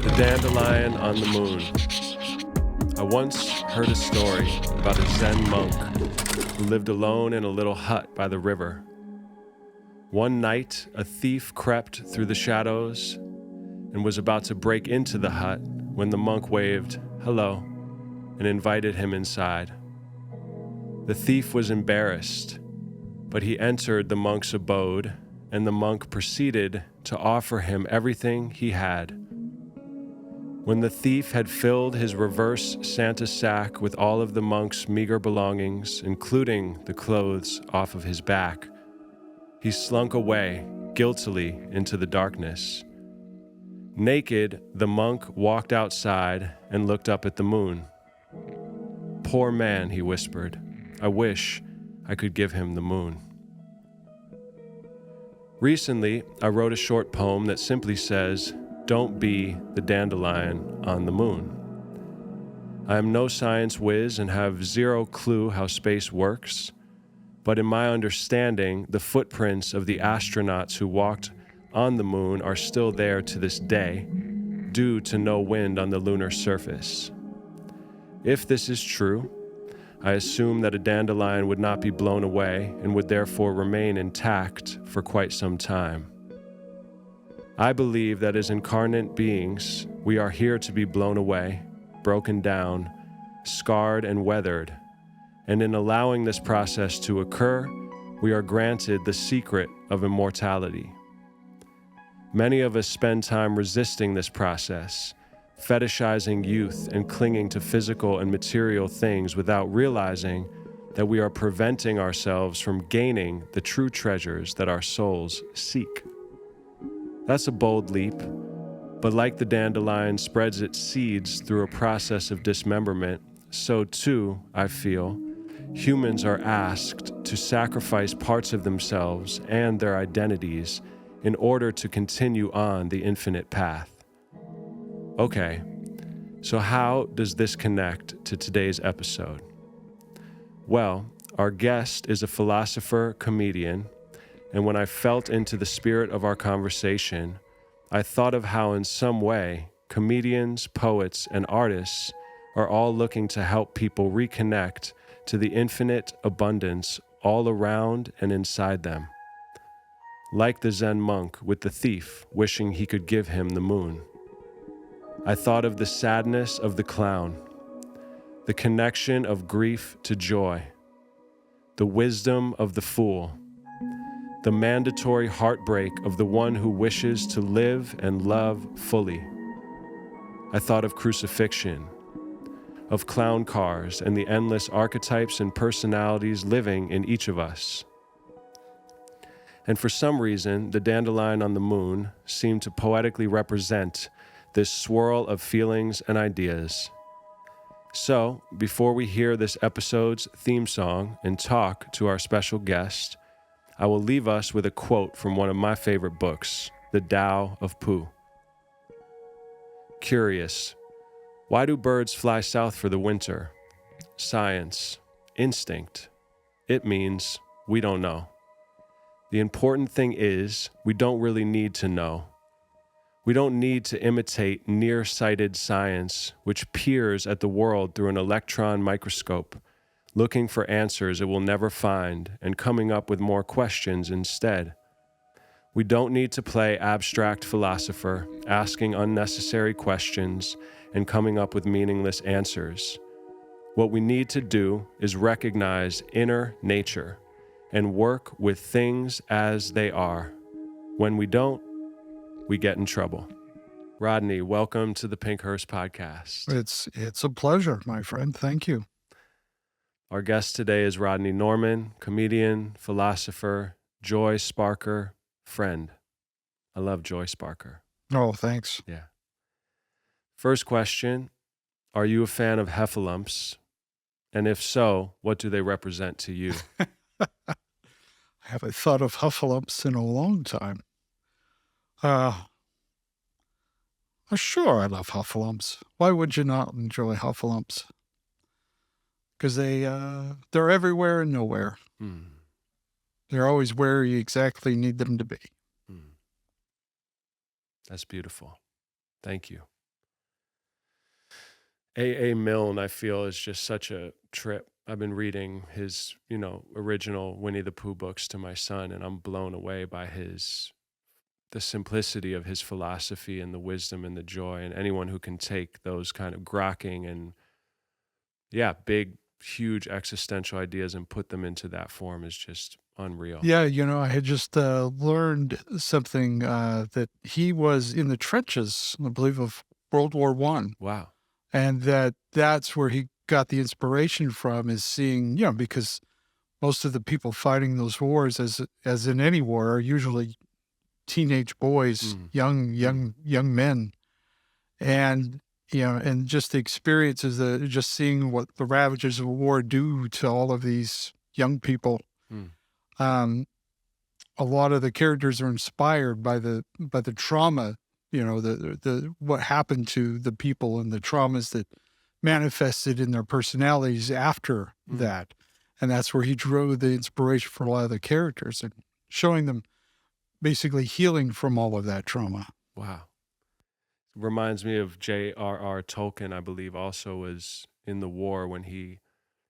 The Dandelion on the Moon. I once heard a story about a Zen monk who lived alone in a little hut by the river. One night, a thief crept through the shadows and was about to break into the hut when the monk waved hello and invited him inside. The thief was embarrassed, but he entered the monk's abode, and the monk proceeded to offer him everything he had. When the thief had filled his reverse Santa sack with all of the monk's meager belongings, including the clothes off of his back, he slunk away guiltily into the darkness. Naked, the monk walked outside and looked up at the moon. "Poor man," he whispered. "I wish I could give him the moon." Recently, I wrote a short poem that simply says, "Don't be the dandelion on the moon." I am no science whiz and have zero clue how space works, but in my understanding, the footprints of the astronauts who walked on the moon are still there to this day, due to no wind on the lunar surface. If this is true, I assume that a dandelion would not be blown away and would therefore remain intact for quite some time. I believe that as incarnate beings, we are here to be blown away, broken down, scarred and weathered, and in allowing this process to occur, we are granted the secret of immortality. Many of us spend time resisting this process, fetishizing youth and clinging to physical and material things without realizing that we are preventing ourselves from gaining the true treasures that our souls seek. That's a bold leap, but like the dandelion spreads its seeds through a process of dismemberment, so too, I feel, humans are asked to sacrifice parts of themselves and their identities in order to continue on the infinite path. Okay, so how does this connect to today's episode? Well, our guest is a philosopher, comedian, and when I felt into the spirit of our conversation, I thought of how in some way, comedians, poets, and artists are all looking to help people reconnect to the infinite abundance all around and inside them. Like the Zen monk with the thief wishing he could give him the moon. I thought of the sadness of the clown, the connection of grief to joy, the wisdom of the fool, the mandatory heartbreak of the one who wishes to live and love fully. I thought of crucifixion, of clown cars and the endless archetypes and personalities living in each of us. And for some reason, the dandelion on the moon seemed to poetically represent this swirl of feelings and ideas. So, before we hear this episode's theme song and talk to our special guest, I will leave us with a quote from one of my favorite books, The Tao of Pooh. Curious, why do birds fly south for the winter? Science, instinct. It means we don't know. The important thing is we don't really need to know. We don't need to imitate nearsighted science, which peers at the world through an electron microscope, looking for answers it will never find and coming up with more questions instead. We don't need to play abstract philosopher, asking unnecessary questions and coming up with meaningless answers. What we need to do is recognize inner nature and work with things as they are. When we don't, we get in trouble. Rodney, welcome to the Pink Hearse podcast. It's a pleasure, my friend. Thank you. Our guest today is Rodney Norman, comedian, philosopher, joy sparker, friend. I love joy sparker. Oh, thanks. Yeah. First question, are you a fan of heffalumps? And if so, what do they represent to you? I haven't thought of heffalumps in a long time. Sure, I love heffalumps. Why would you not enjoy heffalumps? Because they're everywhere and nowhere. They're always where you exactly need them to be. That's beautiful. Thank you. A. Milne, I feel, is just such a trip. I've been reading his, original Winnie the Pooh books to my son, and I'm blown away by the simplicity of his philosophy and the wisdom and the joy. And anyone who can take those kind of grokking and, big, huge existential ideas and put them into that form is just unreal. Yeah, I had just learned something that he was in the trenches, I believe, of World War One, Wow. and that's where he got the inspiration from, is seeing, because most of the people fighting those wars, as in any war, are usually teenage boys, young men, and and just the experiences, just seeing what the ravages of war do to all of these young people. Um, a lot of the characters are inspired by the trauma, the what happened to the people and the traumas that manifested in their personalities after that. And that's where he drew the inspiration for a lot of the characters, and showing them basically healing from all of that trauma. Wow. Reminds me of J.R.R. Tolkien, I believe, also was in the war when he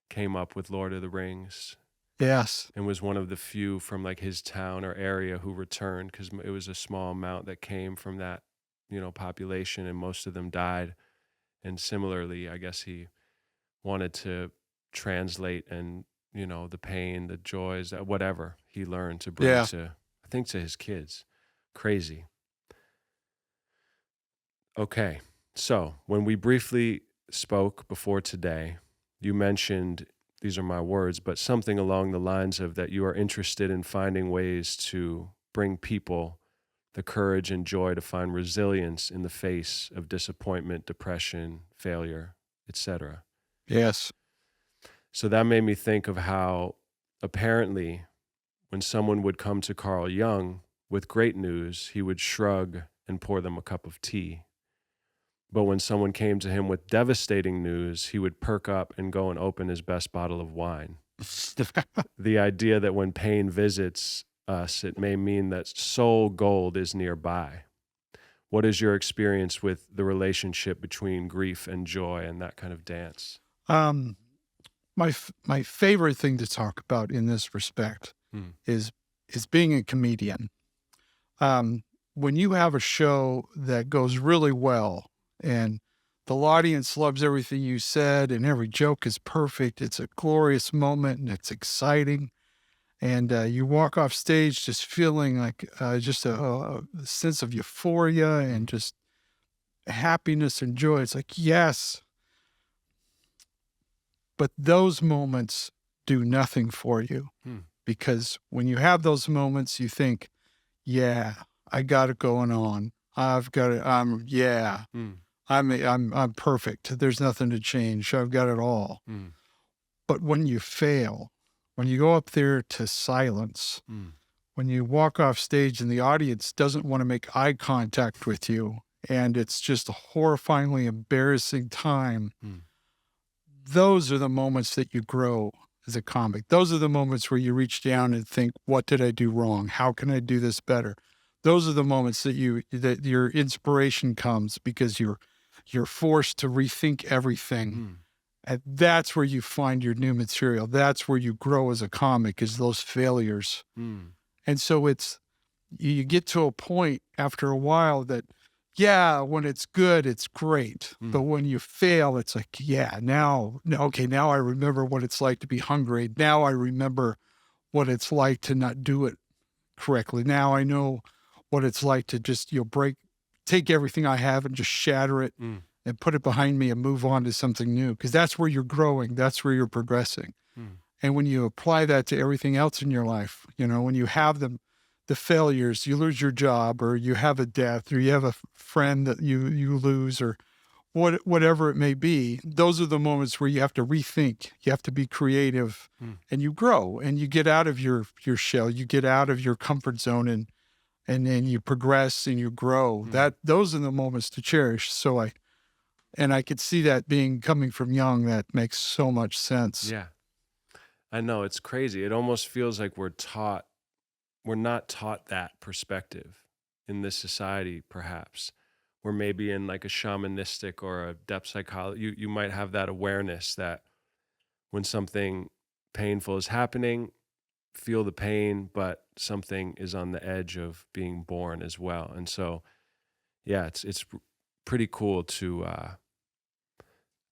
came up with Lord of the Rings. Yes. And was one of the few from like his town or area who returned, because it was a small amount that came from that, population, and most of them died. And similarly, I guess he wanted to translate and, the pain, the joys, whatever he learned to bring to, I think, to his kids. Crazy. Okay. So when we briefly spoke before today, you mentioned, these are my words, but something along the lines of that you are interested in finding ways to bring people the courage and joy to find resilience in the face of disappointment, depression, failure, etc. Yes. So that made me think of how apparently when someone would come to Carl Jung with great news, he would shrug and pour them a cup of tea. But when someone came to him with devastating news, he would perk up and go and open his best bottle of wine. The idea that when pain visits us, it may mean that soul gold is nearby. What is your experience with the relationship between grief and joy and that kind of dance? My favorite thing to talk about in this respect is being a comedian. When you have a show that goes really well, and the audience loves everything you said, and every joke is perfect, it's a glorious moment, and it's exciting, and you walk off stage just feeling like just a sense of euphoria and just happiness and joy. It's like, yes. But those moments do nothing for you, because when you have those moments, you think, yeah, I got it going on. I've got it. I'm perfect. There's nothing to change. I've got it all. But when you fail, when you go up there to silence, when you walk off stage and the audience doesn't want to make eye contact with you, and it's just a horrifyingly embarrassing time, those are the moments that you grow as a comic. Those are the moments where you reach down and think, what did I do wrong? How can I do this better? Those are the moments that your inspiration comes, because you're forced to rethink everything. And that's where you find your new material. That's where you grow as a comic, is those failures. And so you get to a point after a while that, when it's good, it's great. But when you fail, it's like, now I remember what it's like to be hungry. Now I remember what it's like to not do it correctly. Now I know what it's like to just, take everything I have and just shatter it and put it behind me and move on to something new. Because that's where you're growing. That's where you're progressing. And when you apply that to everything else in your life, when you have the failures, you lose your job, or you have a death, or you have a friend that you lose, or whatever it may be, those are the moments where you have to rethink. You have to be creative, and you grow, and you get out of your shell. You get out of your comfort zone, and then you progress and you grow. Those are the moments to cherish. So I could see that coming from Jung. That makes so much sense. Yeah, I know, it's crazy. It almost feels like we're not taught that perspective in this society, perhaps. or maybe in like a shamanistic or a depth psychology, you might have that awareness that when something painful is happening, feel the pain, but something is on the edge of being born as well. And so, yeah, it's pretty cool to,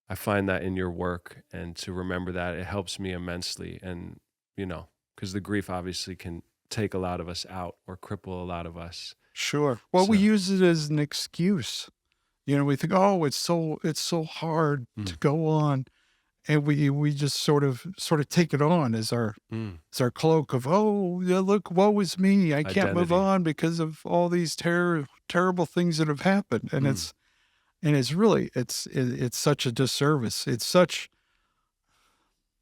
I find that in your work, and to remember that it helps me immensely. And, you know, because the grief obviously can take a lot of us out or cripple a lot of us. Sure. Well, we So- use it as an excuse. You know, we think, oh, it's so hard to go on. And we just sort of take it on as our cloak of, oh, yeah, look, woe is me. I can't move Identity. on because of all these terrible things that have happened. And it's really, it's such a disservice. It's such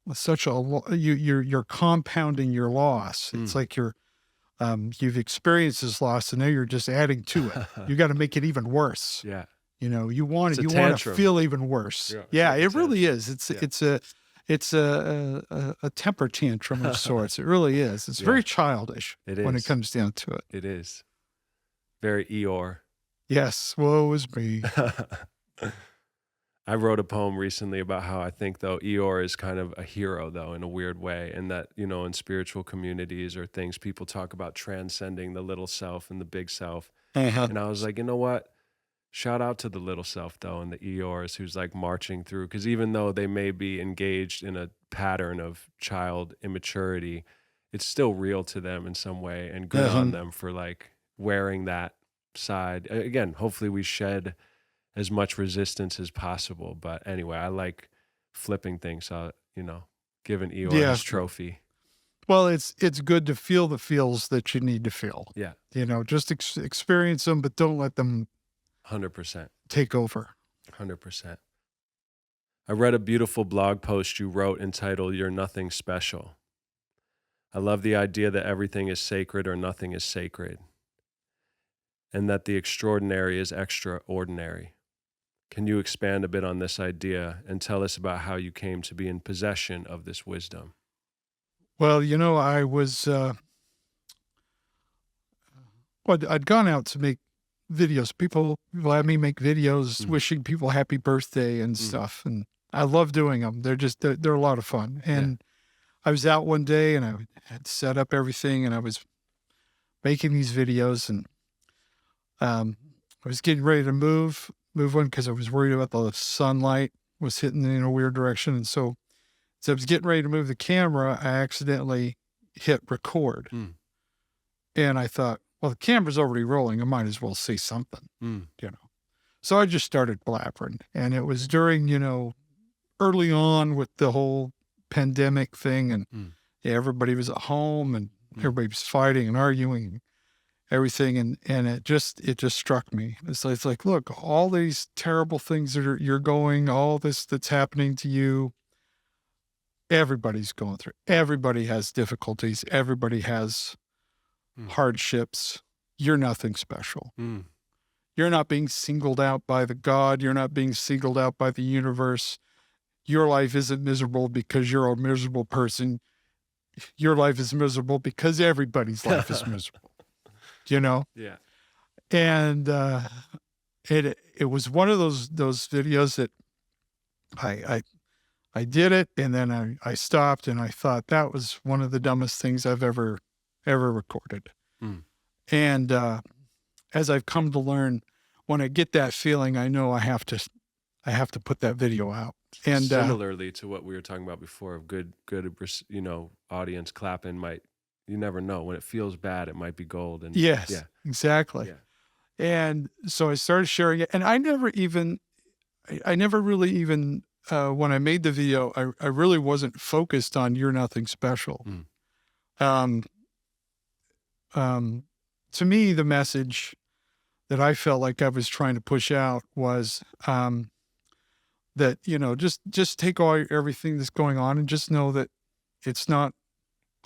you're compounding your loss. It's like you've experienced this loss, and now you're just adding to it. You got to make it even worse. Yeah. You know, you want It's a to tantrum. feel even worse. Yeah, Yeah, it's it like a really is. It's a temper tantrum of sorts. It really is. It's very childish when it is. comes down to it. It is. Very Eeyore. Yes, woe is me. I wrote a poem recently about how I think, though, Eeyore is kind of a hero, though, in a weird way, and that, you know, in spiritual communities or things, people talk about transcending the little self and the big self. And I was like, you know what? Shout out to the little self, though, and the Eeyores who's like marching through, because even though they may be engaged in a pattern of child immaturity, it's still real to them in some way, and good on them for like wearing that side. Again, hopefully we shed as much resistance as possible. But anyway, I like flipping things. So, you know, giving Eeyore his trophy. Well, it's good to feel the feels that you need to feel. Yeah. You know, just experience them, but don't let them 100%. take over. 100%. I read a beautiful blog post you wrote entitled, "You're Nothing Special." I love the idea that everything is sacred or nothing is sacred, and that the extraordinary is extraordinary. Can you expand a bit on this idea and tell us about how you came to be in possession of this wisdom? Well, you know, I was, I'd gone out to make videos. People had me make videos wishing people happy birthday and stuff. And I love doing them. They're a lot of fun. And I was out one day and I had set up everything and I was making these videos, and I was getting ready to move one because I was worried about the sunlight was hitting in a weird direction. And so I was getting ready to move the camera. I accidentally hit record. And I thought, well, the camera's already rolling. I might as well say something, you know. So I just started blabbering. And it was during, you know, early on with the whole pandemic thing. And everybody was at home and everybody was fighting and arguing and everything. And it just struck me. It's like, look, all these terrible things that you're going, all this that's happening to you, everybody's going through. Everybody has difficulties. Everybody has hardships. You're nothing special. You're not being singled out by the God. You're not being singled out by the universe. Your life isn't miserable because you're a miserable person. Your life is miserable because everybody's life is miserable. You know? Yeah. And it was one of those videos that I did it, and then I stopped, and I thought that was one of the dumbest things I've ever recorded. And as I've come to learn, when I get that feeling, I know I have to put that video out. And similarly to what we were talking about before, of good, you know, audience clapping you never know. When it feels bad, it might be gold. And yes, exactly. Yeah. And so I started sharing it, and I never really even, when I made the video, I really wasn't focused on "You're Nothing Special." To me, the message that I felt like I was trying to push out was that, you know, just take everything that's going on and just know that it's not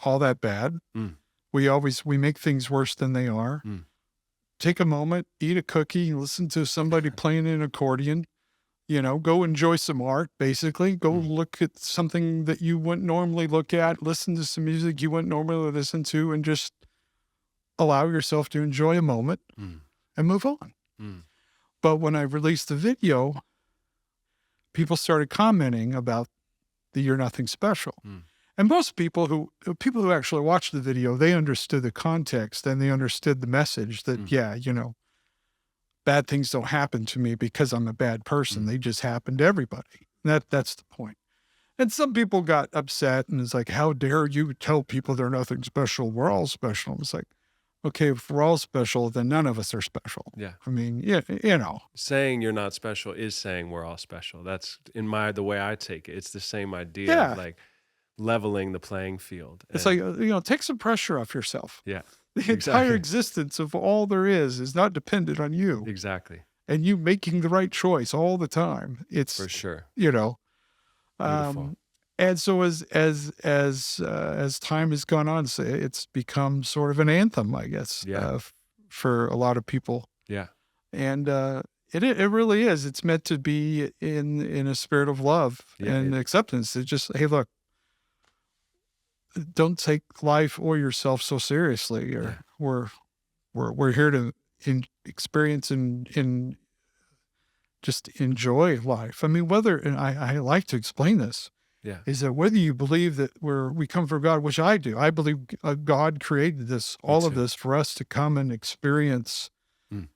all that bad. We make things worse than they are. Take a moment, eat a cookie, listen to somebody playing an accordion, you know, go enjoy some art, basically. Go look at something that you wouldn't normally look at, listen to some music you wouldn't normally listen to, and just allow yourself to enjoy a moment and move on. But when I released the video, people started commenting about the You're Nothing Special. And most people who actually watched the video, they understood the context and they understood the message that, yeah, you know, bad things don't happen to me because I'm a bad person. They just happen to everybody. That's the point. And some people got upset and it's like, how dare you tell people they're nothing special? We're all special. It's like, okay, if we're all special, then none of us are special. Yeah. I mean, yeah, you know. Saying you're not special is saying we're all special. That's the way I take it. It's the same idea Yeah. of like leveling the playing field. It's like, you know, take some pressure off yourself. Yeah. The entire existence of all there is not dependent on you. Exactly. And you making the right choice all the time. It's For sure. You know. Beautiful. And so as time has gone on, it's become sort of an anthem, I guess, for a lot of people. Yeah. And it really is. It's meant to be in a spirit of love and acceptance. It's just, hey, look, don't take life or yourself so seriously. Or we're here to experience and just enjoy life. I mean, and I like to explain this. Yeah. Is that whether you believe that we come from God, which I do. I believe God created all of this for us to come and experience,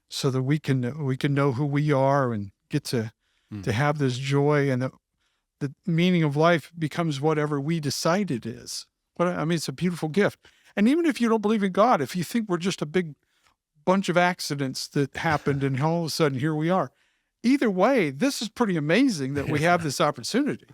so that we can know who we are and get to have this joy, and the meaning of life becomes whatever we decide it is. But I mean, it's a beautiful gift. And even if you don't believe in God, if you think we're just a big bunch of accidents that happened and all of a sudden here we are, either way, this is pretty amazing that we have this opportunity.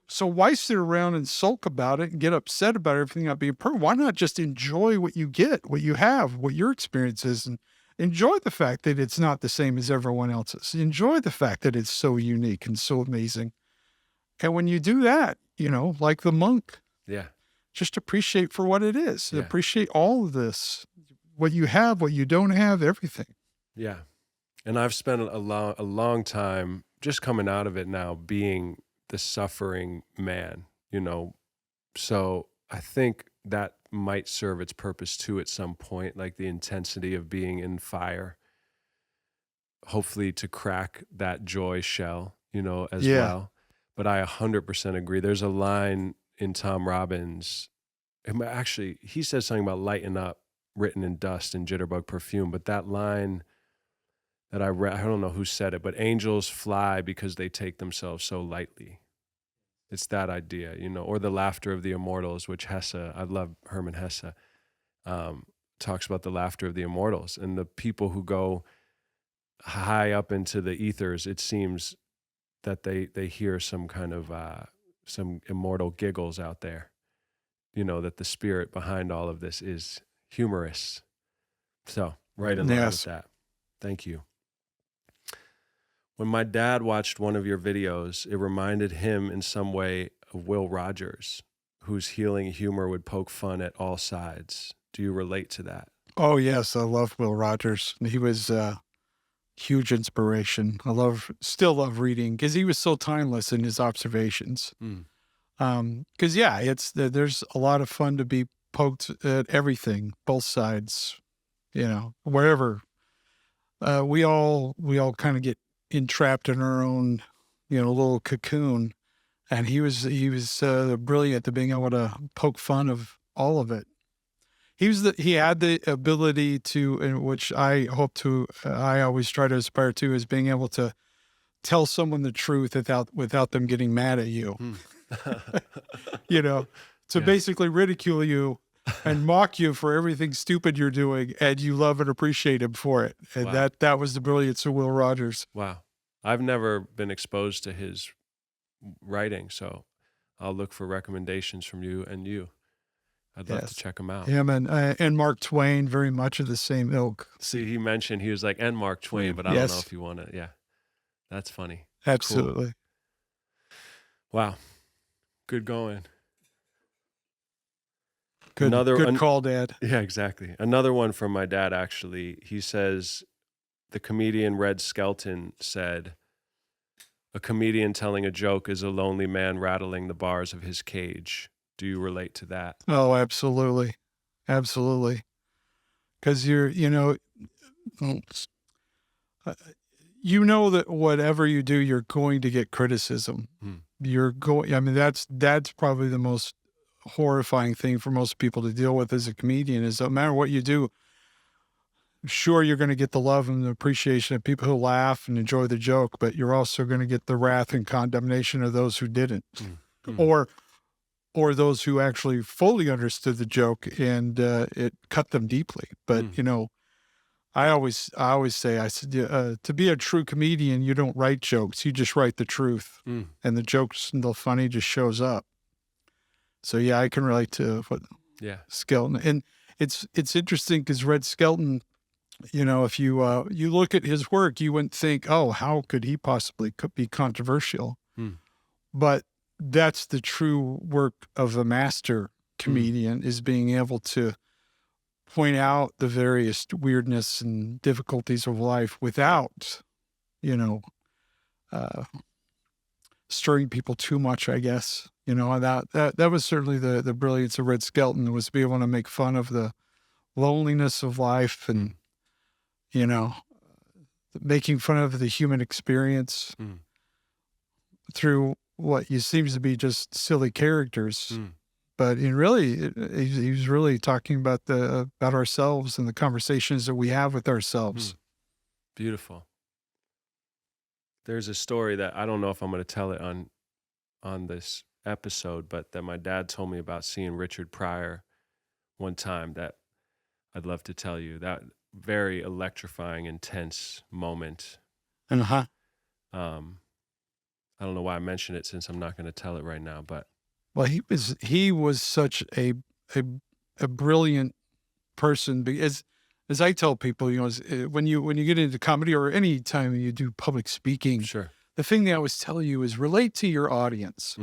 So why sit around and sulk about it and get upset about everything not being perfect? Why not just enjoy what you get, what you have, what your experience is, and enjoy the fact that it's not the same as everyone else's. Enjoy the fact that it's so unique and so amazing. And when you do that, you know, like the monk, just appreciate for what it is. Appreciate all of this, what you have, what you don't have, everything. Yeah. And I've spent a long time just coming out of it now being the suffering man, you know. So I think that might serve its purpose too at some point, like the intensity of being in fire, hopefully to crack that joy shell, you know, as well. But I 100% agree. There's a line in Tom Robbins, actually, he says something about lighten up, written in dust and jitterbug perfume, but that line that I read, I don't know who said it, but angels fly because they take themselves so lightly. It's that idea, you know, or the laughter of the immortals, which Hesse, I love Hermann Hesse, talks about the laughter of the immortals and the people who go high up into the ethers. It seems that they hear some kind of, some immortal giggles out there, you know, that the spirit behind all of this is humorous. So right in line with that. Thank you. When my dad watched one of your videos, it reminded him in some way of Will Rogers, whose healing humor would poke fun at all sides. Do you relate to that? Oh, yes. I love Will Rogers. He was a huge inspiration. Still love reading because he was so timeless in his observations. Because, there's a lot of fun to be poked at everything, both sides, you know, wherever. We all kind of get entrapped in our own, you know, little cocoon, and he was brilliant at being able to poke fun of all of it. He had the ability to, and which I always try to aspire to, is being able to tell someone the truth without them getting mad at you. You know, to basically ridicule you and mock you for everything stupid you're doing, and you love and appreciate him for it. And that was the brilliance of Will Rogers. Wow. I've never been exposed to his writing, so I'll look for recommendations from you and you. I'd love to check him out. Him and Mark Twain, very much of the same ilk. See, he mentioned, he was like, and Mark Twain, but I don't know if you want to. Yeah, that's funny. Absolutely. Cool. Wow. Good going. Good call, Dad. Yeah, exactly. Another one from my dad, actually. He says, the comedian Red Skelton said, a comedian telling a joke is a lonely man rattling the bars of his cage. Do you relate to that? Oh, absolutely. Absolutely. Because you know that whatever you do, you're going to get criticism. I mean, that's probably the most horrifying thing for most people to deal with as a comedian is no matter what you do, sure, you're going to get the love and the appreciation of people who laugh and enjoy the joke, but you're also going to get the wrath and condemnation of those who didn't, or those who actually fully understood the joke and it cut them deeply. But you know, I always say, I said, to be a true comedian, you don't write jokes, you just write the truth, and the jokes and the funny just shows up. So yeah, I can relate to what Skelton, and it's interesting because Red Skelton, you know, if you you look at his work, you wouldn't think, oh, how could he possibly be controversial? But that's the true work of a master comedian is being able to point out the various weirdness and difficulties of life without, you know, stirring people too much, I guess. You know, that was certainly the brilliance of Red Skelton, was to be able to make fun of the loneliness of life and, you know, making fun of the human experience through what seems to be just silly characters. But in really, he was really talking about about ourselves and the conversations that we have with ourselves. Beautiful. There's a story that I don't know if I'm going to tell it on this episode, but that my dad told me about seeing Richard Pryor one time that I'd love to tell you. That very electrifying, intense moment. Uh-huh. I don't know why I mentioned it since I'm not going to tell it right now, but well, he was such a brilliant person, because as I tell people, you know, when you get into comedy or any time you do public speaking, the thing they always tell you is relate to your audience.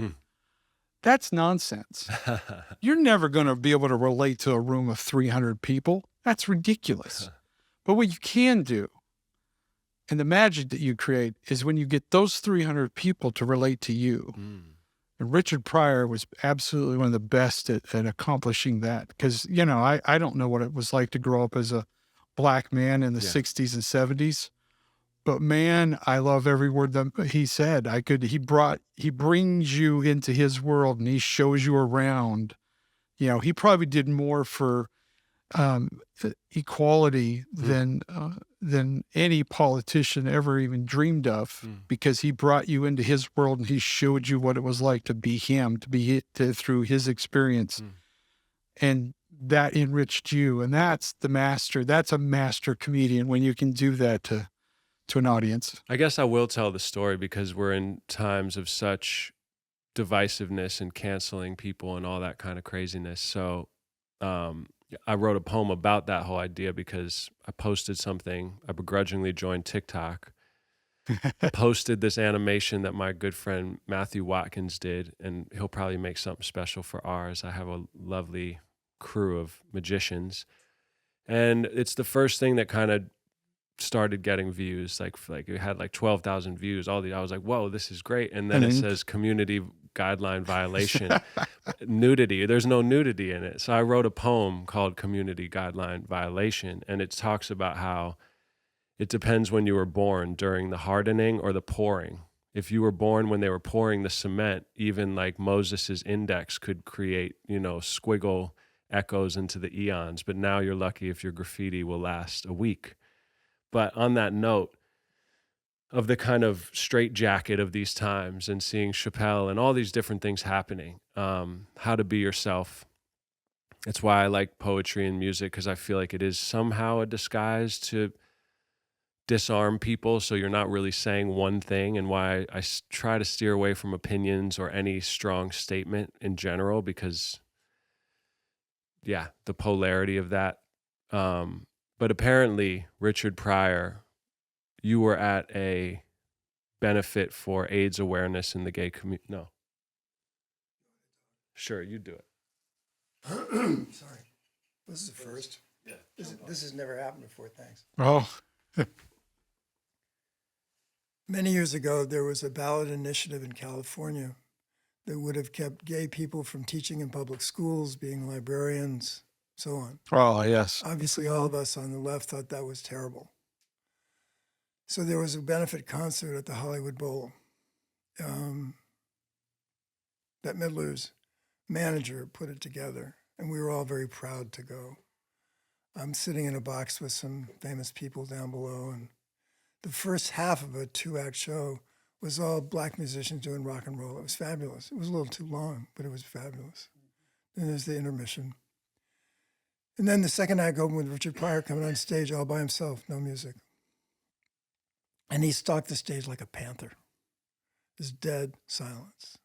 That's nonsense. You're never going to be able to relate to a room of 300 people. That's ridiculous. But what you can do, and the magic that you create, is when you get those 300 people to relate to you. And Richard Pryor was absolutely one of the best at accomplishing that. Because, you know, I don't know what it was like to grow up as a black man in the 60s and 70s. But man, I love every word that he said. He brings you into his world and he shows you around. You know, he probably did more for equality than any politician ever even dreamed of, because he brought you into his world and he showed you what it was like to be him, through his experience. And that enriched you. And that's a master comedian, when you can do that to an audience. I guess I will tell the story because we're in times of such divisiveness and canceling people and all that kind of craziness. So I wrote a poem about that whole idea because I posted something. I begrudgingly joined TikTok, posted this animation that my good friend Matthew Watkins did, and he'll probably make something special for ours. I have a lovely crew of magicians, and it's the first thing that kind of started getting views. Like it had like 12,000 views. I was like, whoa, this is great. And then it says community guideline violation, nudity. There's no nudity in it. So I wrote a poem called Community Guideline Violation, and it talks about how it depends when you were born, during the hardening or the pouring. If you were born when they were pouring the cement, even like Moses's index could create, you know, squiggle echoes into the eons. But now you're lucky if your graffiti will last a week. But on that note of the kind of straitjacket of these times and seeing Chappelle and all these different things happening, how to be yourself. That's why I like poetry and music, because I feel like it is somehow a disguise to disarm people, so you're not really saying one thing, and why I try to steer away from opinions or any strong statement in general, because, yeah, the polarity of that. But apparently, Richard Pryor, you were at a benefit for AIDS awareness in the gay community. No. Sure, you do it. Sorry. This is the first. Yeah. This has never happened before, thanks. Oh. Many years ago, there was a ballot initiative in California that would have kept gay people from teaching in public schools, being librarians, so on. Oh, yes. Obviously, all of us on the left thought that was terrible. So there was a benefit concert at the Hollywood Bowl. Bette Midler's manager put it together, and we were all very proud to go. I'm sitting in a box with some famous people down below, and the first half of a 2-act show was all black musicians doing rock and roll. It was fabulous. It was a little too long, but it was fabulous. Then there's the intermission. And then the second act opened with Richard Pryor coming on stage all by himself, no music. And he stalked the stage like a panther. This dead silence.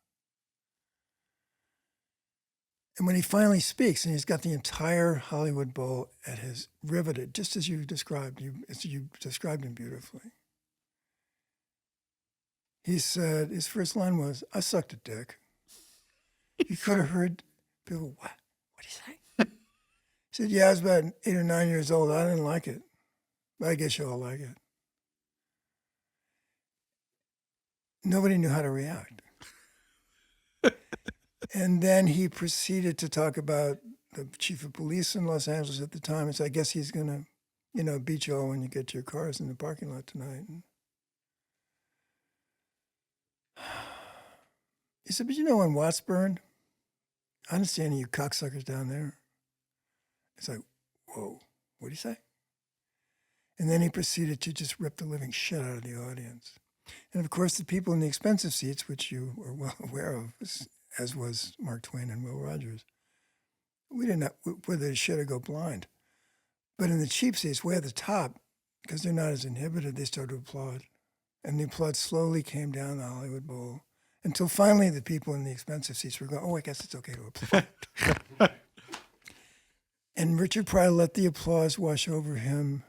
And when he finally speaks, and he's got the entire Hollywood Bowl at his riveted, just as you described him beautifully. He said, his first line was, "I sucked a dick." You could have heard people, what? What'd he say? He said, "Yeah, I was about 8 or 9 years old. I didn't like it, but I guess you all like it." Nobody knew how to react. And then he proceeded to talk about the chief of police in Los Angeles at the time. And said, "I guess he's going to, beat you all when you get to your cars in the parking lot tonight." And he said, "But when Watts burned, I didn't see any of you cocksuckers down there." It's like, whoa, what'd he say? And then he proceeded to just rip the living shit out of the audience. And of course, the people in the expensive seats, which you are well aware of, as was Mark Twain and Will Rogers, we didn't know whether they should or go blind. But in the cheap seats, way at the top, because they're not as inhibited, they started to applaud. And the applause slowly came down the Hollywood Bowl until finally the people in the expensive seats were going, "Oh, I guess it's okay to applaud." And Richard Pryor let the applause wash over him,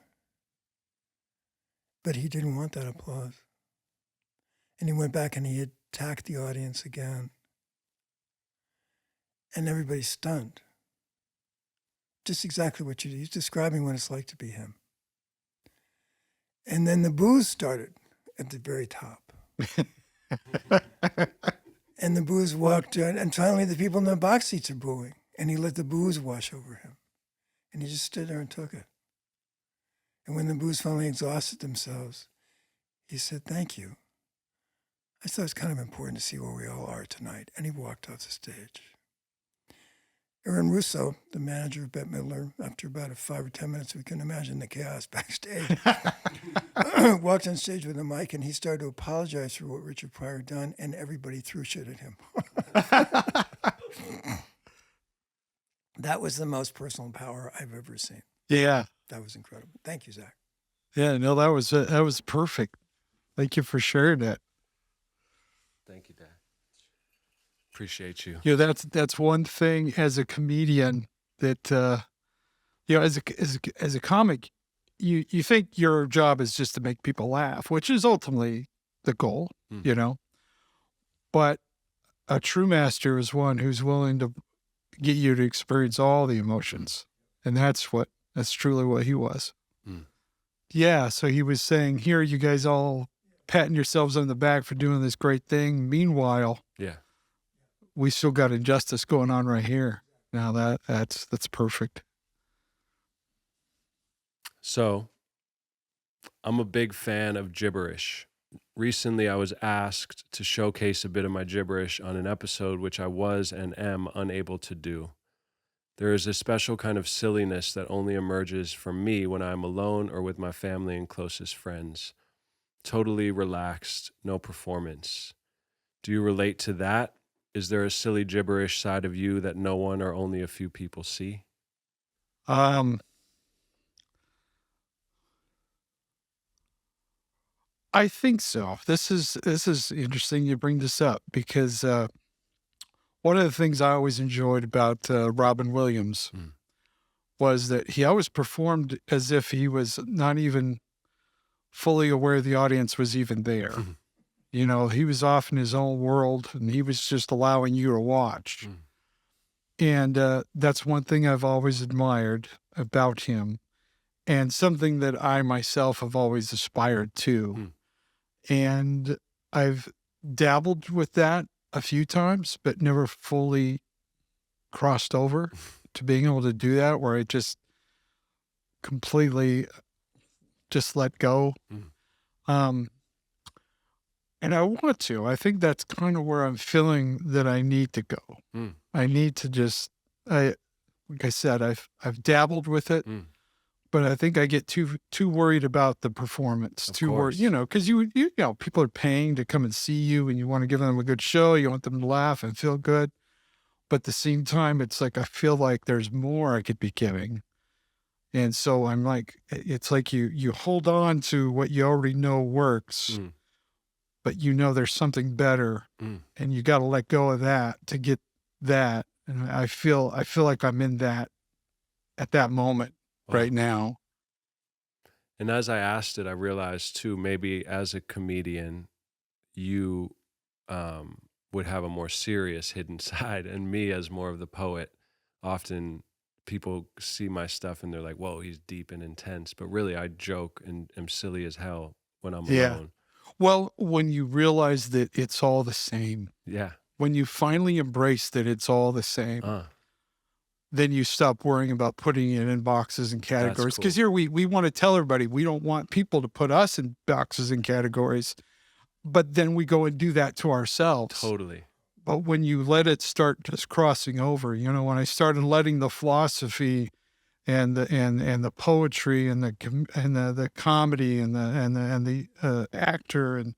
but he didn't want that applause. And he went back and he attacked the audience again. And everybody's stunned. Just exactly what he's describing what it's like to be him. And then the boos started at the very top. And the boos walked in, and finally the people in the box seats are booing. And he let the boos wash over him. And he just stood there and took it. And when the boos finally exhausted themselves, he said, "Thank you. I thought it was kind of important to see where we all are tonight." And he walked off the stage. Aaron Russo, the manager of Bette Midler, after about 5 or 10 minutes, we can imagine the chaos backstage, walked on stage with a mic, and he started to apologize for what Richard Pryor had done, and everybody threw shit at him. That was the most personal power I've ever seen. Yeah. That was incredible. Thank you, Zach. Yeah, no, that was perfect. Thank you for sharing that. Thank you, Dad. Appreciate you. That's one thing as a comedian that as a comic, you think your job is just to make people laugh, which is ultimately the goal, But a true master is one who's willing to get you to experience all the emotions, and that's truly what he was. Yeah, so he was saying, here, you guys all patting yourselves on the back for doing this great thing. Meanwhile, we still got injustice going on right here. Now that's perfect. So, I'm a big fan of gibberish. Recently, I was asked to showcase a bit of my gibberish on an episode which I was and am unable to do. There is a special kind of silliness that only emerges from me when I am alone or with my family and closest friends. Totally relaxed, no performance. Do you relate to that? Is there a silly gibberish side of you that no one or only a few people see? I think so. This is interesting you bring this up because one of the things I always enjoyed about Robin Williams was that he always performed as if he was not even fully aware the audience was even there. He was off in his own world and he was just allowing you to watch. And that's one thing I've always admired about him and something that I myself have always aspired to. And I've dabbled with that a few times, but never fully crossed over to being able to do that, where I just completely just let go. And I want to. I think that's kind of where I'm feeling that I need to go. I need to just, like I said, I've dabbled with it, but I think I get too worried about the performance. Too worried, because you know, people are paying to come and see you, and you want to give them a good show. You want them to laugh and feel good. But at the same time, it's like I feel like there's more I could be giving. And so I'm like, it's like you hold on to what you already know works, but you know there's something better, and you got to let go of that to get that. And I feel like I'm in that at that moment right now. And as I asked it, I realized too, maybe as a comedian, you would have a more serious hidden side, and me as more of the poet, often people see my stuff and they're like, whoa, he's deep and intense. But really, I joke and am silly as hell when I'm alone. Well, when you realize that it's all the same. Yeah. When you finally embrace that it's all the same, then you stop worrying about putting it in boxes and categories. Because here we want to tell everybody we don't want people to put us in boxes and categories, but then we go and do that to ourselves. Totally. But when you let it start just crossing over, you know, when I started letting the philosophy and the poetry and the comedy and the actor and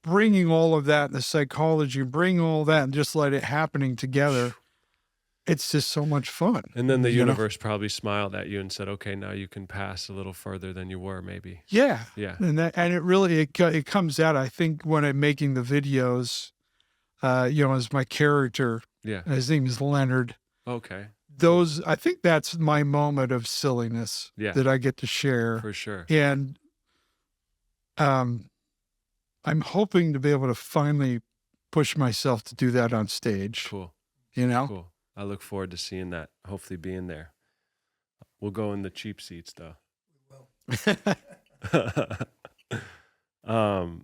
bringing all of that, and the psychology, bring all that and just let it happening together, it's just so much fun. And then the universe probably smiled at you and said, okay, now you can pass a little further than you were, maybe. Yeah. Yeah. And it really, it comes out, I think, when I'm making the videos, you know, as my character. Yeah. His name is Leonard. Okay. I think that's my moment of silliness that I get to share. For sure. And I'm hoping to be able to finally push myself to do that on stage. Cool. You know? Cool. I look forward to seeing that, hopefully being there. We'll go in the cheap seats, though. We will.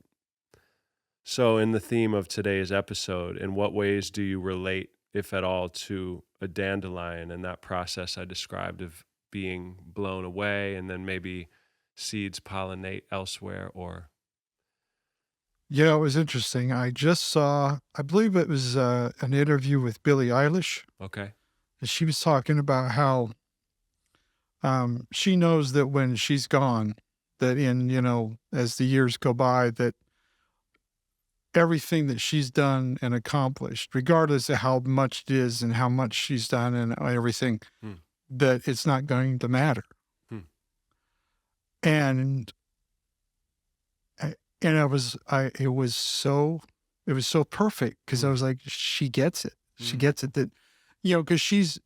So in the theme of today's episode, in what ways do you relate, if at all, to a dandelion and that process I described of being blown away and then maybe seeds pollinate elsewhere? Or Yeah, it was interesting. I just saw, I believe it was an interview with Billie Eilish. Okay. And she was talking about how she knows that when she's gone, that as the years go by, that everything that she's done and accomplished, regardless of how much it is and how much she's done and everything, that it's not going to matter. And it was so perfect, because I was like, she gets it. She gets it, that, because she's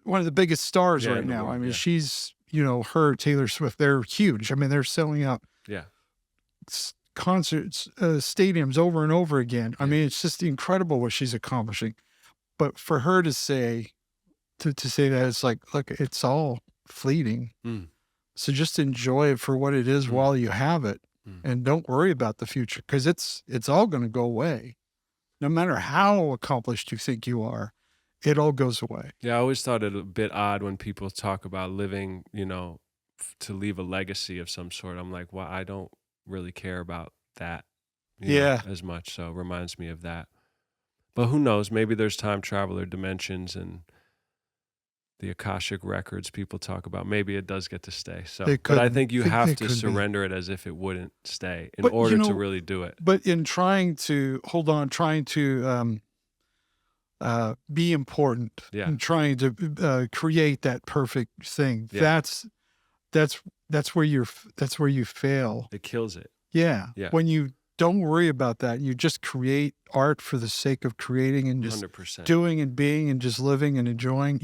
one of the biggest stars right now. World, I mean, she's, her, Taylor Swift, they're huge. I mean, they're selling out concerts, stadiums over and over again. I mean, it's just incredible what she's accomplishing. But for her to say that, it's like, look, it's all fleeting. So just enjoy it for what it is while you have it. And don't worry about the future, because it's all going to go away. No matter how accomplished you think you are, it all goes away. Yeah, I always thought it a bit odd when people talk about living, to leave a legacy of some sort. I'm like, well, I don't really care about that as much. So it reminds me of that. But who knows? Maybe there's time travel or dimensions and the Akashic records people talk about. Maybe it does get to stay. So, but I think you have to surrender it as if it wouldn't stay in order to really do it. But in trying to be important and trying to create that perfect thing, that's where you fail. It kills it. Yeah. When you don't worry about that, you just create art for the sake of creating and just 100%. Doing and being and just living and enjoying.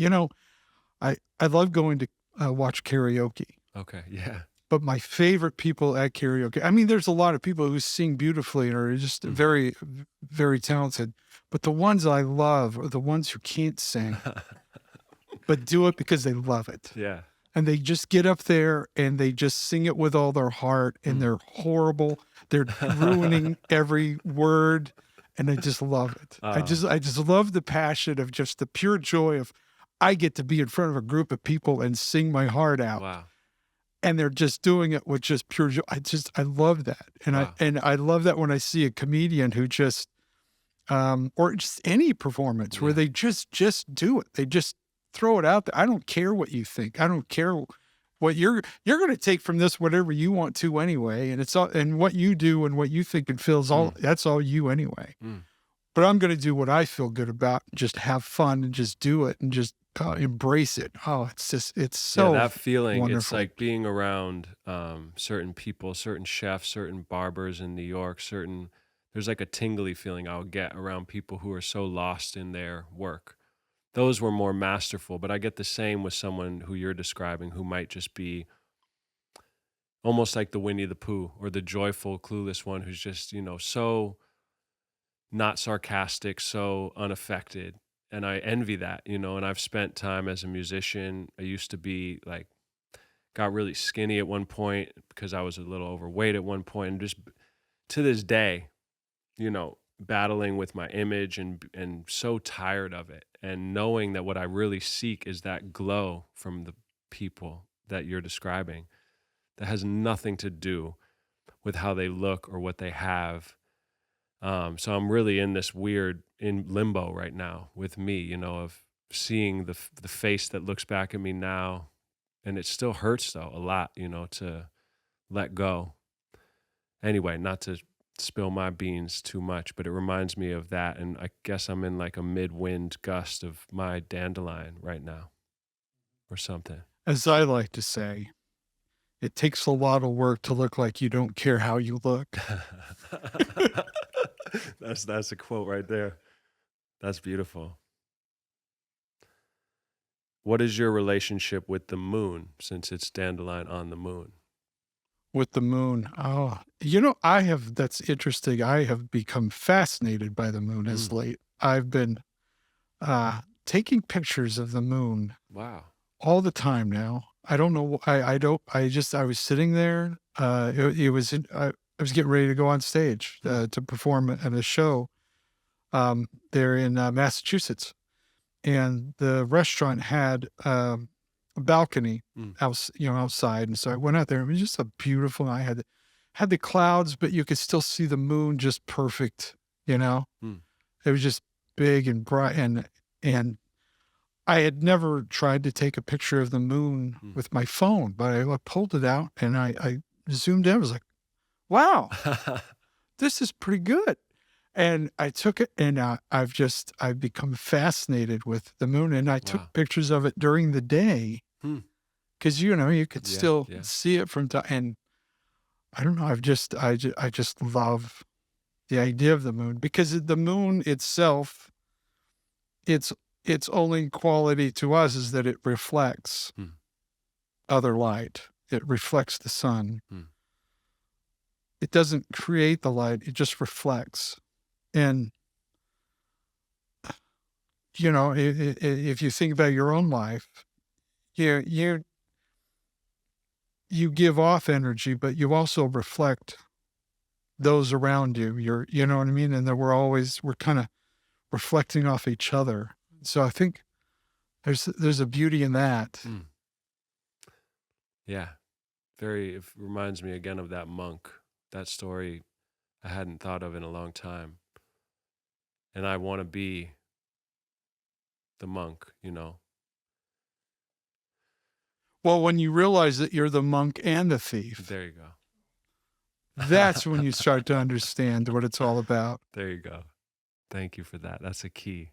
I love going to watch karaoke. Okay, yeah. But my favorite people at karaoke, I mean, there's a lot of people who sing beautifully and are just very, very talented. But the ones I love are the ones who can't sing, but do it because they love it. Yeah. And they just get up there and they just sing it with all their heart, and they're horrible. They're ruining every word, and I just love it. I just love the passion of just the pure joy of, I get to be in front of a group of people and sing my heart out. Wow. and they're just doing it with just pure joy. I love that. And Wow. I love that when I see a comedian who just, or just any performance where Yeah. they just do it. They just throw it out there. I don't care what you think. I don't care what you're going to take from this, whatever you want to anyway. And it's all, and what you do and what you think and feel is all, that's all you anyway. But I'm going to do what I feel good about, just have fun and just do it and just embrace it. Oh, it's so that feeling, wonderful. It's like being around certain people, certain chefs, certain barbers in New York, there's like a tingly feeling I'll get around people who are so lost in their work. Those were more masterful, but I get the same with someone who you're describing who might just be almost like the Winnie the Pooh or the joyful, clueless one who's just, so not sarcastic, so unaffected. And I envy that, and I've spent time as a musician. I used to be like, got really skinny at one point because I was a little overweight at one point, and just to this day, battling with my image and so tired of it, and knowing that what I really seek is that glow from the people that you're describing that has nothing to do with how they look or what they have. So I'm really in this in limbo right now with me, of seeing the face that looks back at me now. And it still hurts though a lot, to let go. Anyway, not to spill my beans too much, but it reminds me of that. And I guess I'm in like a mid-wind gust of my dandelion right now or something. As I like to say, it takes a lot of work to look like you don't care how you look. That's a quote right there. That's beautiful. What is your relationship with the moon, since it's dandelion on the moon? With the moon. Oh, that's interesting. I have become fascinated by the moon as late. I've been taking pictures of the moon. Wow. All the time now. I don't know. I was sitting there. I was getting ready to go on stage to perform at a show there in Massachusetts. And the restaurant had a balcony outside. And so I went out there. It was just a beautiful, I had the clouds, but you could still see the moon just perfect, It was just big and bright. And I had never tried to take a picture of the moon with my phone, but I pulled it out and I zoomed in. I was like, wow, this is pretty good. And I took it, and I've become fascinated with the moon. And I took pictures of it during the day because, you could still see it from time. And I don't know, I just love the idea of the moon, because the moon itself, its only quality to us is that it reflects other light. It reflects the sun. It doesn't create the light. It just reflects. And, if you think about your own life, you give off energy, but you also reflect those around you. You know what I mean? And that we're kind of reflecting off each other. So I think there's a beauty in that. Yeah. It reminds me again of that monk, that story I hadn't thought of in a long time. And I want to be the monk, Well, when you realize that you're the monk and the thief, There you go. that's when you start to understand what it's all about. There you go. Thank you for that. That's a key.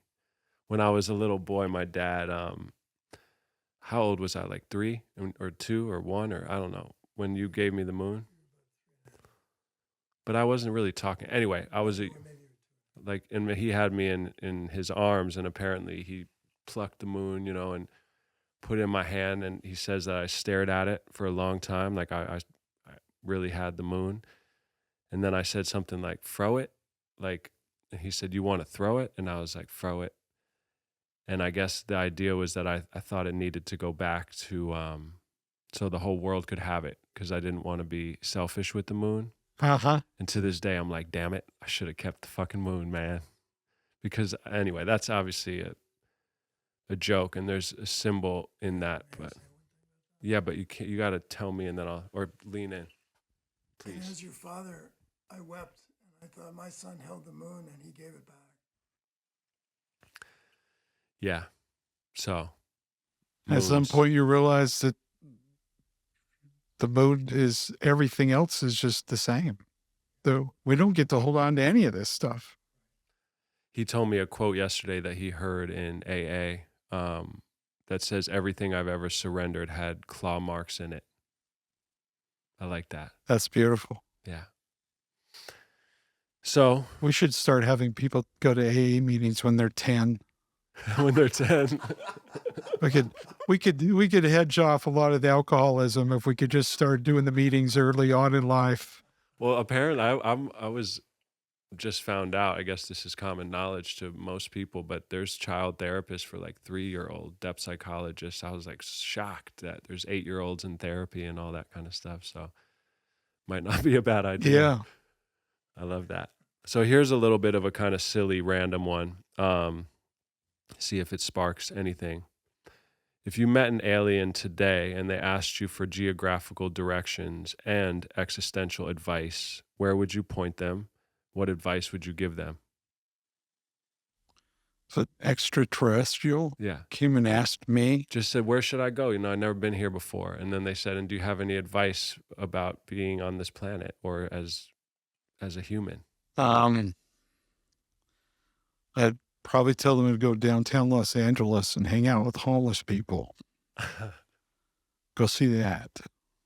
When I was a little boy, my dad, how old was I? Like 3 or 2 or 1, or I don't know, when you gave me the moon? But I wasn't really talking. Anyway, I was and he had me in his arms, and apparently he plucked the moon, and put it in my hand, and he says that I stared at it for a long time, like I really had the moon. And then I said something like, throw it, and he said, you want to throw it? And I was like, throw it. And I guess the idea was that I thought it needed to go back to so the whole world could have it, because I didn't want to be selfish with the moon. And to this day, I'm like, damn it, I should have kept the fucking moon, man. Because anyway, that's obviously a joke, and there's a symbol in that. But Yeah, but you got to tell me and then or lean in, And please. as your father, I wept, and I thought my son held the moon and he gave it back. Yeah. So, At some moons. point, you realize that the moon is everything else is just the same. Though we don't get to hold on to any of this stuff. He told me a quote yesterday that he heard in AA that says, everything I've ever surrendered had claw marks in it. I like that. That's beautiful. Yeah. So We should start having people go to AA meetings when they're 10. when they're 10, We could hedge off a lot of the alcoholism if we could just start doing the meetings early on in life. well, apparently I was just found out, I guess this is common knowledge to most people, but there's child therapists for like 3-year-old, depth psychologists. I was like shocked that there's 8-year-olds in therapy and all that kind of stuff. So might not be a bad idea. Yeah. I love that. So here's a little bit of a kind of silly random one. See if it sparks anything. If you met an alien today and they asked you for geographical directions and existential advice, where would you point them? What advice would you give them? So extraterrestrial Yeah. came and asked me. Just said, where should I go? I've never been here before. And then they said, and do you have any advice about being on this planet or as a human? I'd probably tell them to go downtown Los Angeles and hang out with homeless people. Go see that.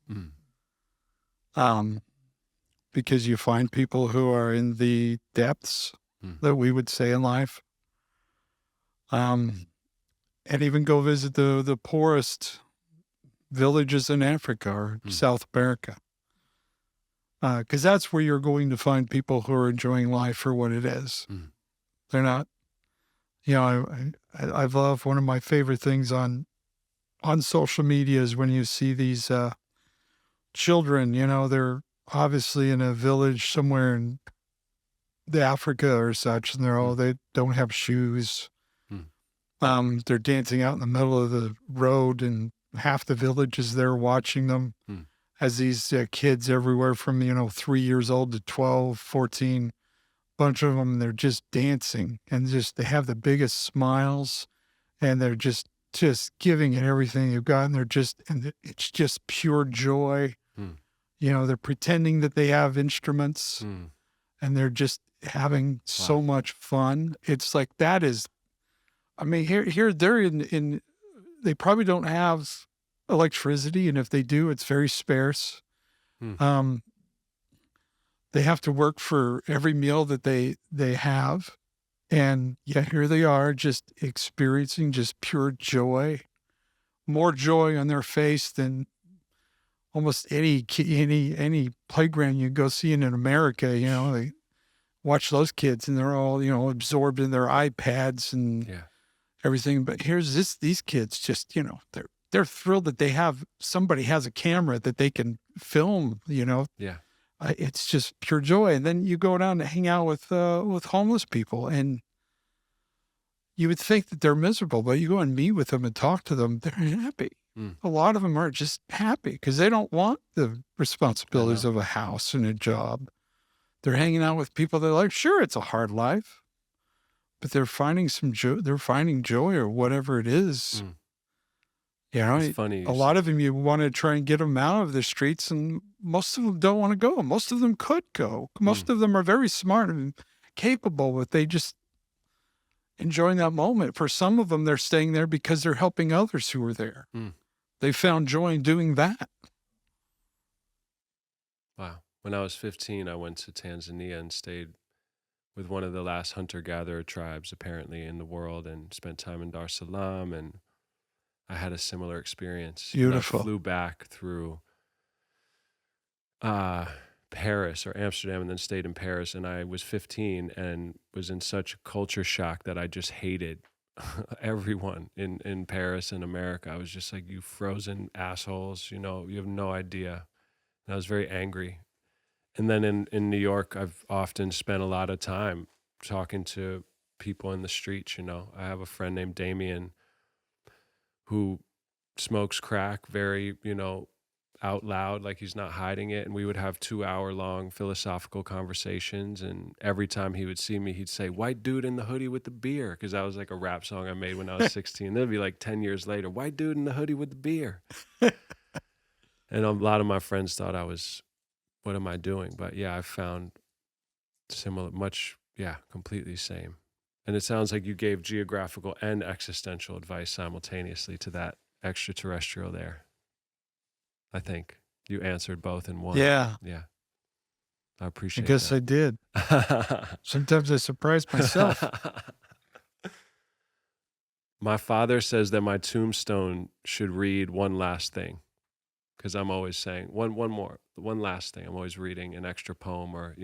Mm. Because you find people who are in the depths that we would say in life. And even go visit the poorest villages in Africa or South America. Because that's where you're going to find people who are enjoying life for what it is. They're not, I love, one of my favorite things on social media is when you see these children, they're obviously in a village somewhere in the Africa or such, and they don't have shoes. They're dancing out in the middle of the road, and half the village is there watching them as these kids everywhere from, 3 years old to 12, 14, bunch of them, they're just dancing and they have the biggest smiles, and they're just giving it everything you've got. And it's just pure joy. They're pretending that they have instruments and they're just having so much fun. It's like, that is, here they're in, they probably don't have electricity. And if they do, it's very sparse. They have to work for every meal that they have. And yet here they are just experiencing just pure joy, more joy on their face than almost any playground you go see in America. They watch those kids and they're all, absorbed in their iPads and everything. But here's these kids just, they're thrilled that somebody has a camera that they can film, Yeah. It's just pure joy. And then you go down to hang out with homeless people, and you would think that they're miserable, but you go and meet with them and talk to them, they're happy. A lot of them are just happy because they don't want the responsibilities of a house and a job. They're hanging out with people that are like, sure, it's a hard life, but they're finding some joy. They're finding joy or whatever it is. It's funny. A lot of them, you want to try and get them out of the streets, and most of them don't want to go. Most of them could go. Most of them are very smart and capable, but they just enjoying that moment. For some of them, they're staying there because they're helping others who are there. They found joy in doing that. Wow. When I was 15, I went to Tanzania and stayed with one of the last hunter-gatherer tribes, apparently, in the world, and spent time in Dar es Salaam, and I had a similar experience. Beautiful. I flew back through Paris or Amsterdam and then stayed in Paris, and I was 15 and was in such culture shock that I just hated everyone in Paris and America. I was just like, you frozen assholes, you have no idea. And I was very angry. And then in New York, I've often spent a lot of time talking to people in the streets. I have a friend named Damien who smokes crack very, out loud, like he's not hiding it. And we would have 2-hour-long philosophical conversations. And every time he would see me, he'd say, "White dude in the hoodie with the beer." Because that was like a rap song I made when I was 16. That'd be like 10 years later, "White dude in the hoodie with the beer." And a lot of my friends thought I was, what am I doing? But yeah, I found similar, completely same. And it sounds like you gave geographical and existential advice simultaneously to that extraterrestrial there. I think you answered both in one. Yeah. Yeah. I I appreciate guess I that. did. Sometimes I surprise myself. My father says that my tombstone should read one last thing, because I'm always saying one last thing. I'm always reading an extra poem or,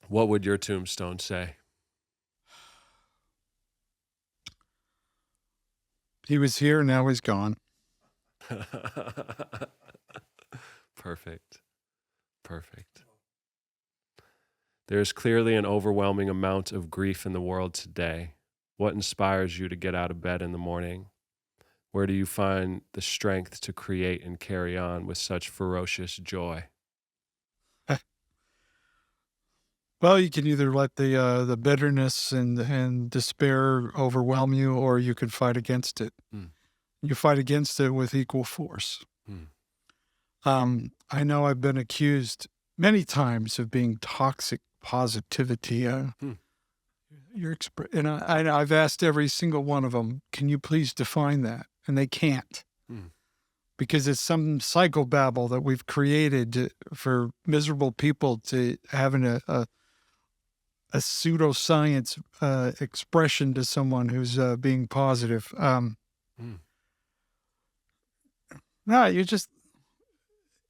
What would your tombstone say? He was here, now he's gone. Perfect. There is clearly an overwhelming amount of grief in the world today. What inspires you to get out of bed in the morning? Where do you find the strength to create and carry on with such ferocious joy? Well, you can either let the bitterness and despair overwhelm you, or you could fight against it. You fight against it with equal force. I know I've been accused many times of being toxic positivity. And I've asked every single one of them, "Can you please define that?" And they can't, because it's some psychobabble that we've created for miserable people to having a pseudoscience expression to someone who's being positive. No,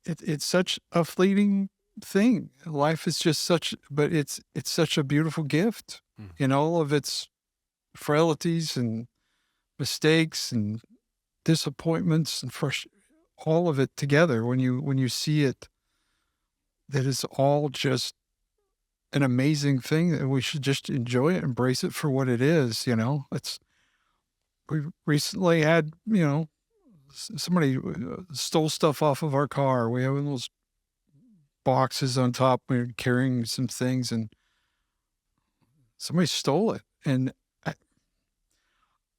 it's such a fleeting thing. Life is just but it's such a beautiful gift in all of its frailties and mistakes and disappointments and all of it together. When you see it, that is all just an amazing thing, and we should just enjoy it, embrace it for what it is. We recently had, somebody stole stuff off of our car. We have those boxes on top. We were carrying some things, and somebody stole it. And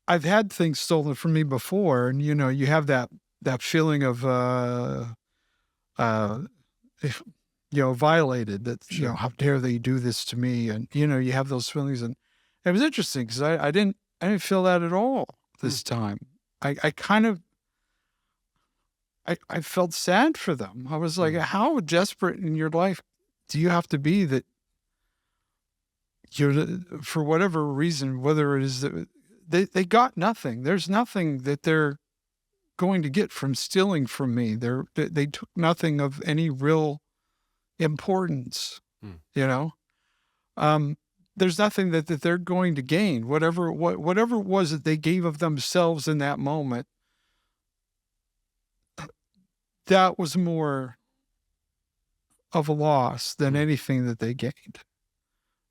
I've had things stolen from me before, and you have that feeling of violated. That Sure. How dare they do this to me? And you have those feelings, and it was interesting because I didn't feel that at all this time. I kind of. I felt sad for them. I was like, how desperate in your life do you have to be that for whatever reason, whether it is that they got nothing. There's nothing that they're going to get from stealing from me. They took nothing of any real importance, There's nothing that they're going to gain. Whatever it was that they gave of themselves in that moment, that was more of a loss than anything that they gained.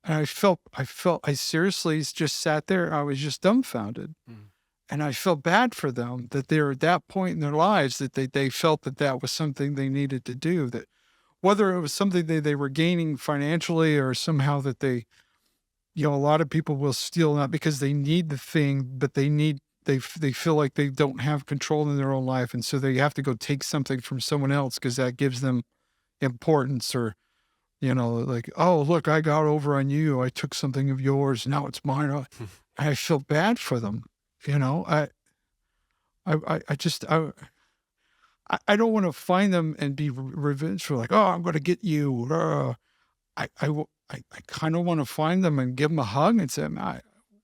And I seriously just sat there. I was just dumbfounded. And I felt bad for them that they're at that point in their lives that they felt that was something they needed to do, that whether it was something they were gaining financially or somehow that they, a lot of people will steal not because they need the thing, but they feel like they don't have control in their own life. And so they have to go take something from someone else because that gives them importance, or, like, "Oh, look, I got over on you. I took something of yours. Now it's mine." I feel bad for them. I don't want to find them and be revengeful, like, "Oh, I'm going to get you." I kind of want to find them and give them a hug and say,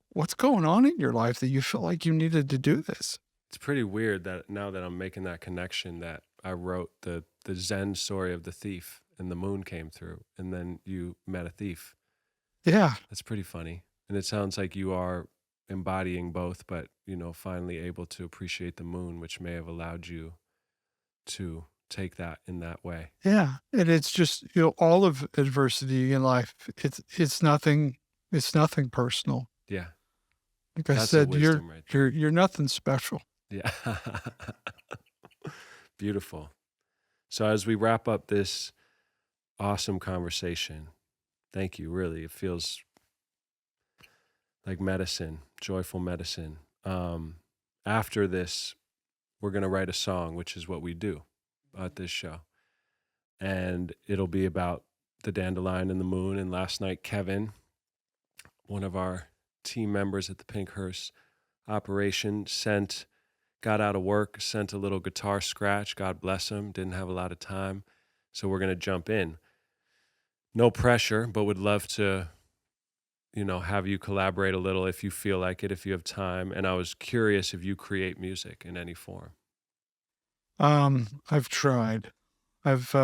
"What's going on in your life that you feel like you needed to do this?" It's pretty weird that now that I'm making that connection, that I wrote the Zen story of the thief and the moon came through and then you met a thief. Yeah. That's pretty funny. And it sounds like you are embodying both, but, finally able to appreciate the moon, which may have allowed you to take that in that way. Yeah. And it's just, all of adversity in life, it's nothing personal. Yeah. Like I That's the said, wisdom right there. you're nothing special. Yeah. Beautiful. So as we wrap up this awesome conversation, thank you. Really, it feels like medicine, joyful medicine. After this, we're going to write a song, which is what we do at this show. And it'll be about the dandelion and the moon. And last night, Kevin, one of our team members at the Pink Hearse operation, got out of work, sent a little guitar scratch. God bless him. Didn't have a lot of time. So we're going to jump in. No pressure, but would love to, have you collaborate a little if you feel like it, if you have time. And I was curious if you create music in any form. I've tried. I've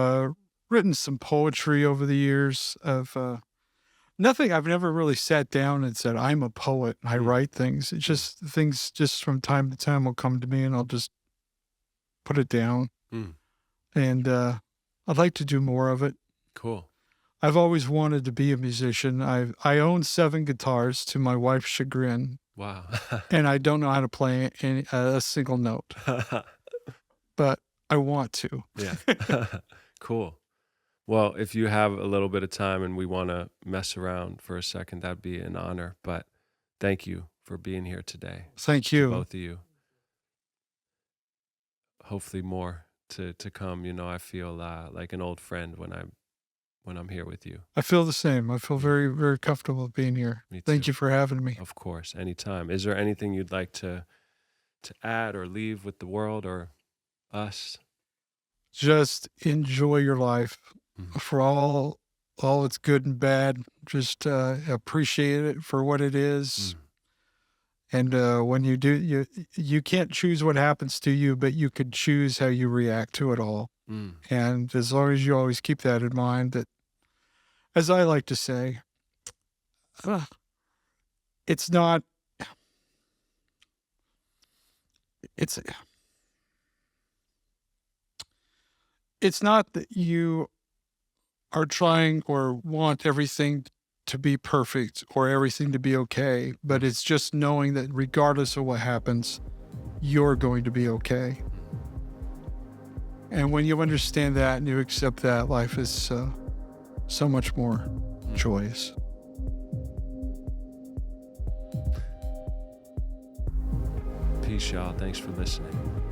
written some poetry over the years. I've never really sat down and said, I'm a poet. I write things. It's just things just from time to time will come to me and I'll just put it down. And I'd like to do more of it. Cool. I've always wanted to be a musician. I own 7 guitars to my wife's chagrin. Wow. And I don't know how to play a single note. But I want to. Yeah. Cool. Well, if you have a little bit of time and we want to mess around for a second, that'd be an honor. But thank you for being here today. Thank you. Both of you. Hopefully more to come. I feel like an old friend when I'm here with you. I feel the same. I feel very, very comfortable being here. Me too. Thank you for having me. Of course, anytime. Is there anything you'd like to add or leave with the world or us? Just enjoy your life for all its good and bad. Just appreciate it for what it is. And when you do, you can't choose what happens to you, but you could choose how you react to it all. And as long as you always keep that in mind, that, as I like to say, it's not that you are trying or want everything to be perfect or everything to be okay, but it's just knowing that regardless of what happens, you're going to be okay. And when you understand that and you accept that, life is so much more joyous. Peace, y'all. Thanks for listening.